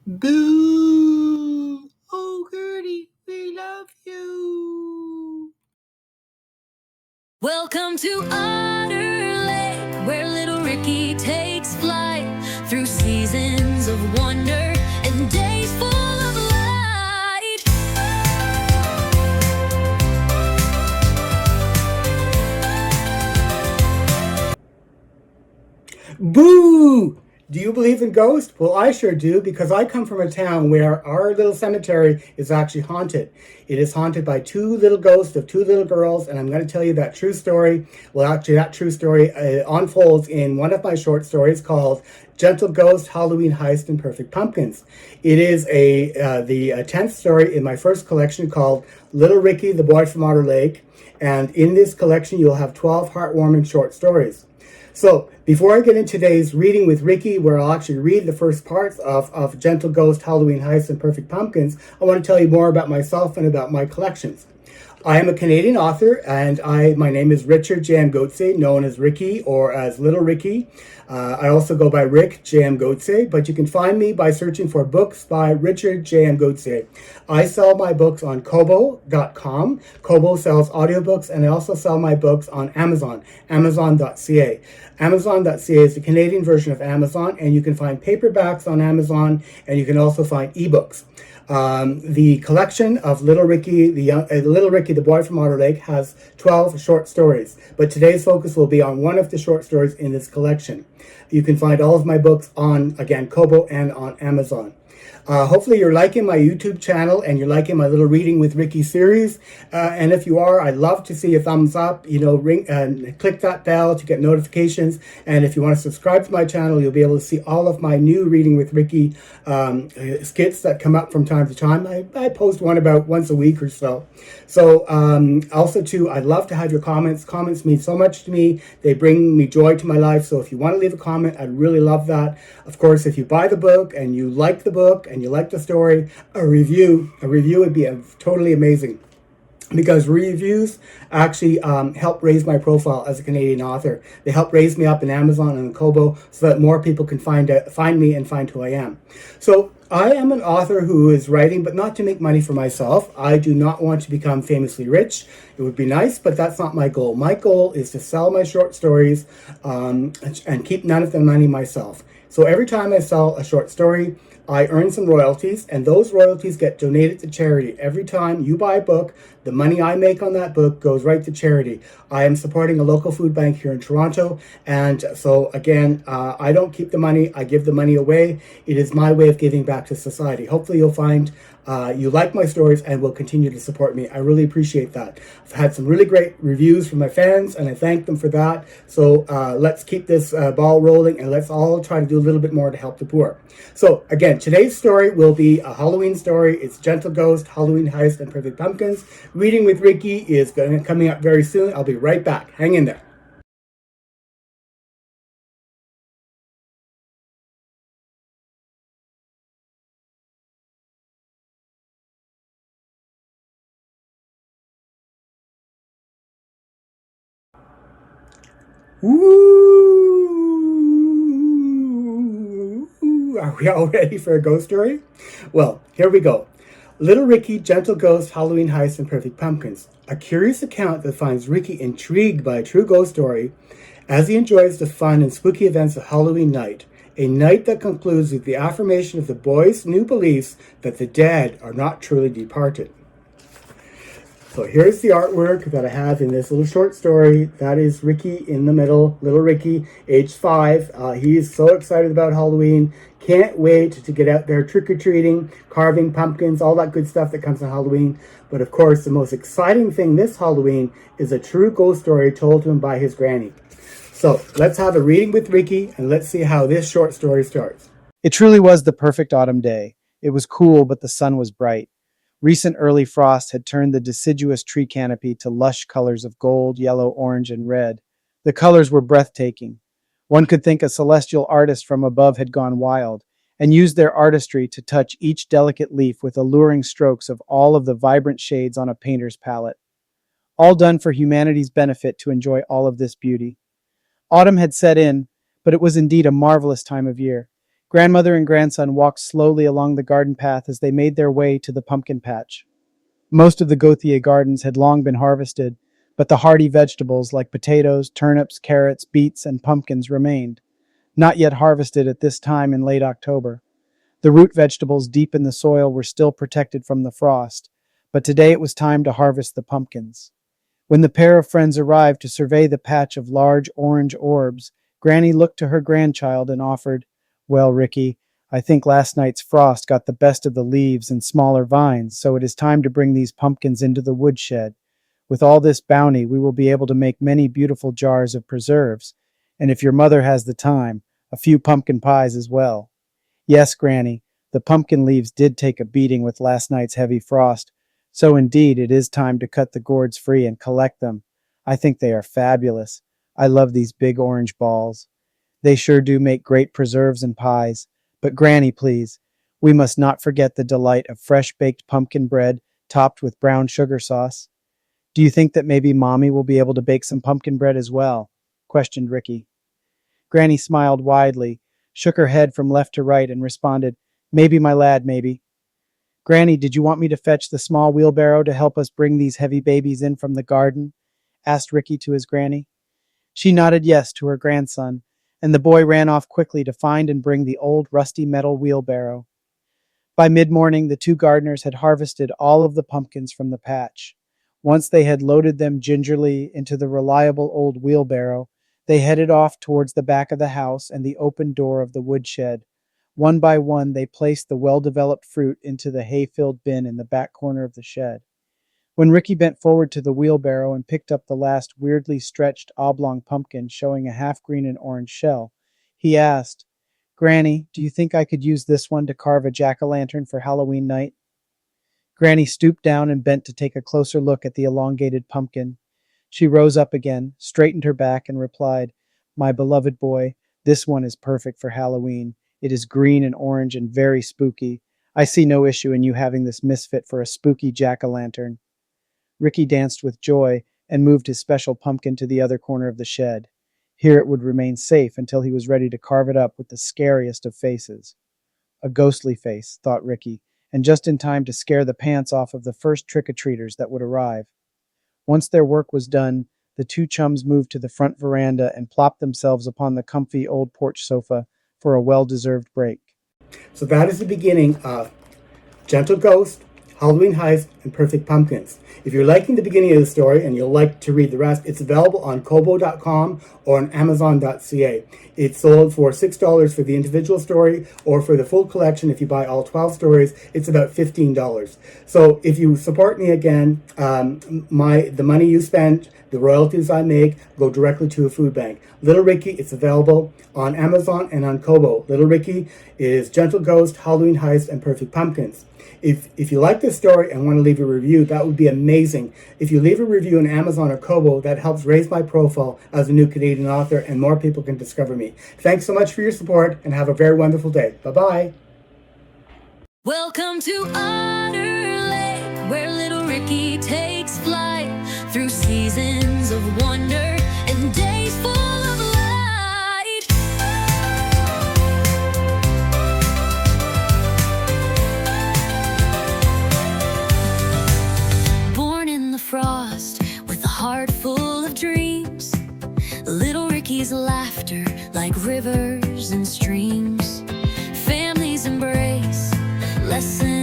Boo! Oh, Gertie, we love you. Welcome to Otter Lake, where little Ricky takes flight through seasons of wonder and days full of light. Boo! Do you believe in ghosts? Well, I sure do, because I come from a town where our little cemetery is actually haunted. It is haunted by two little ghosts of two little girls, and I'm going to tell you that true story. Well, actually, that true story unfolds in one of my short stories called Gentle Ghost, Halloween Heist, and Perfect Pumpkins. It is the 10th story in my first collection called Little Ricky, the Boy from Otter Lake. And in this collection, you'll have 12 heartwarming short stories. So before I get into today's reading with Ricky, where I'll actually read the first parts of Gentle Ghost, Halloween Heist, and Perfect Pumpkins, I want to tell you more about myself and about my collections. I am a Canadian author, and my name is Richard J.M. Goetze, known as Ricky or as Little Ricky. I also go by Rick J.M. Goetze, but you can find me by searching for books by Richard J.M. Goetze. I sell my books on Kobo.com. Kobo sells audiobooks, and I also sell my books on Amazon, Amazon.ca. Amazon.ca is the Canadian version of Amazon, and you can find paperbacks on Amazon, and you can also find ebooks. The collection of Little Ricky, the Boy from Otter Lake, has 12 short stories, but today's focus will be on one of the short stories in this collection. You can find all of my books on, again, Kobo and on Amazon. Hopefully you're liking my YouTube channel and you're liking my little Reading with Ricky series. And if you are, I'd love to see a thumbs up, ring and click that bell to get notifications. And if you want to subscribe to my channel, you'll be able to see all of my new Reading with Ricky skits that come up from time to time. I post one about once a week or so. So also too, I'd love to have your comments. Comments mean so much to me. They bring me joy to my life. So if you want to leave a comment, I'd really love that. Of course, if you buy the book and you like the book and you like the story, a review would be totally amazing, because reviews actually help raise my profile as a Canadian author. They help raise me up in Amazon and Kobo so that more people can find me and find who I am. So I am an author who is writing, but not to make money for myself. I do not want to become famously rich. It would be nice, but that's not my goal. My goal is to sell my short stories and keep none of the money myself. So every time I sell a short story, I earn some royalties, and those royalties get donated to charity. Every time you buy a book, the money I make on that book goes right to charity. I am supporting a local food bank here in Toronto, and so again, I don't keep the money, I give the money away. It is my way of giving back to society. Hopefully you'll find you like my stories and will continue to support me. I really appreciate that. I've had some really great reviews from my fans, and I thank them for that. So let's keep this ball rolling, and let's all try to do a little bit more to help the poor. So again, today's story will be a Halloween story. It's Gentle Ghost, Halloween Heist, and Perfect Pumpkins. Reading with Ricky is coming up very soon. I'll be right back. Hang in there. Ooh, are we all ready for a ghost story? Well, here we go. Little Ricky, Gentle Ghost, Halloween Heist, and Perfect Pumpkins. A curious account that finds Ricky intrigued by a true ghost story as he enjoys the fun and spooky events of Halloween night. A night that concludes with the affirmation of the boy's new beliefs that the dead are not truly departed. So here's the artwork that I have in this little short story. That is Ricky in the middle, little Ricky, age 5. He's so excited about Halloween. Can't wait to get out there trick-or-treating, carving pumpkins, all that good stuff that comes on Halloween. But of course, the most exciting thing this Halloween is a true ghost story told to him by his granny. So let's have a reading with Ricky, and let's see how this short story starts. It truly was the perfect autumn day. It was cool, but the sun was bright. Recent early frost had turned the deciduous tree canopy to lush colors of gold, yellow, orange, and red. The colors were breathtaking. One could think a celestial artist from above had gone wild and used their artistry to touch each delicate leaf with alluring strokes of all of the vibrant shades on a painter's palette. All done for humanity's benefit to enjoy all of this beauty. Autumn had set in, but it was indeed a marvelous time of year. Grandmother and grandson walked slowly along the garden path as they made their way to the pumpkin patch. Most of the Gauthier gardens had long been harvested, but the hardy vegetables like potatoes, turnips, carrots, beets, and pumpkins remained, not yet harvested at this time in late October. The root vegetables deep in the soil were still protected from the frost, but today it was time to harvest the pumpkins. When the pair of friends arrived to survey the patch of large orange orbs, Granny looked to her grandchild and offered, "Well, Ricky, I think last night's frost got the best of the leaves and smaller vines, so it is time to bring these pumpkins into the woodshed. With all this bounty, we will be able to make many beautiful jars of preserves, and if your mother has the time, a few pumpkin pies as well." Yes, Granny, the pumpkin leaves did take a beating with last night's heavy frost, so indeed it is time to cut the gourds free and collect them. I think they are fabulous. I love these big orange balls. They sure do make great preserves and pies. But Granny, please, we must not forget the delight of fresh baked pumpkin bread topped with brown sugar sauce. Do you think that maybe Mommy will be able to bake some pumpkin bread as well? Questioned Ricky. Granny smiled widely, shook her head from left to right, and responded, "Maybe, my lad, maybe." "Granny, did you want me to fetch the small wheelbarrow to help us bring these heavy babies in from the garden?" asked Ricky to his granny. She nodded yes to her grandson, and the boy ran off quickly to find and bring the old rusty metal wheelbarrow. By mid-morning, the two gardeners had harvested all of the pumpkins from the patch. Once they had loaded them gingerly into the reliable old wheelbarrow, they headed off towards the back of the house and the open door of the woodshed. One by one, they placed the well-developed fruit into the hay-filled bin in the back corner of the shed. When Ricky bent forward to the wheelbarrow and picked up the last weirdly stretched oblong pumpkin showing a half-green and orange shell, he asked, "Granny, do you think I could use this one to carve a jack-o'-lantern for Halloween night?" Granny stooped down and bent to take a closer look at the elongated pumpkin. She rose up again, straightened her back, and replied, "My beloved boy, this one is perfect for Halloween. It is green and orange and very spooky. I see no issue in you having this misfit for a spooky jack-o'-lantern." Ricky danced with joy and moved his special pumpkin to the other corner of the shed. Here it would remain safe until he was ready to carve it up with the scariest of faces. A ghostly face, thought Ricky, and just in time to scare the pants off of the first trick-or-treaters that would arrive. Once their work was done, the two chums moved to the front veranda and plopped themselves upon the comfy old porch sofa for a well-deserved break. So that is the beginning of Gentle Ghost, Halloween Heist, and Perfect Pumpkins. If you're liking the beginning of the story and you'll like to read the rest, it's available on Kobo.com or on Amazon.ca. It's sold for $6 for the individual story, or for the full collection, if you buy all 12 stories, it's about $15. So if you support me again, the money you spend, the royalties I make, go directly to a food bank. Little Ricky, it's available on Amazon and on Kobo. Little Ricky is Gentle Ghost, Halloween Heist, and Perfect Pumpkins. If you like this story and want to leave a review, that would be amazing. If you leave a review on Amazon or Kobo, that helps raise my profile as a new Canadian author, and more people can discover me. Thanks so much for your support, and have a very wonderful day. Bye-bye. Welcome to Otter Lake, where little Ricky takes flight through seasons of wonder and days full of light. Born in the frost with a heart full of dreams, little Ricky's laughter like rivers and streams. Families embrace, lessons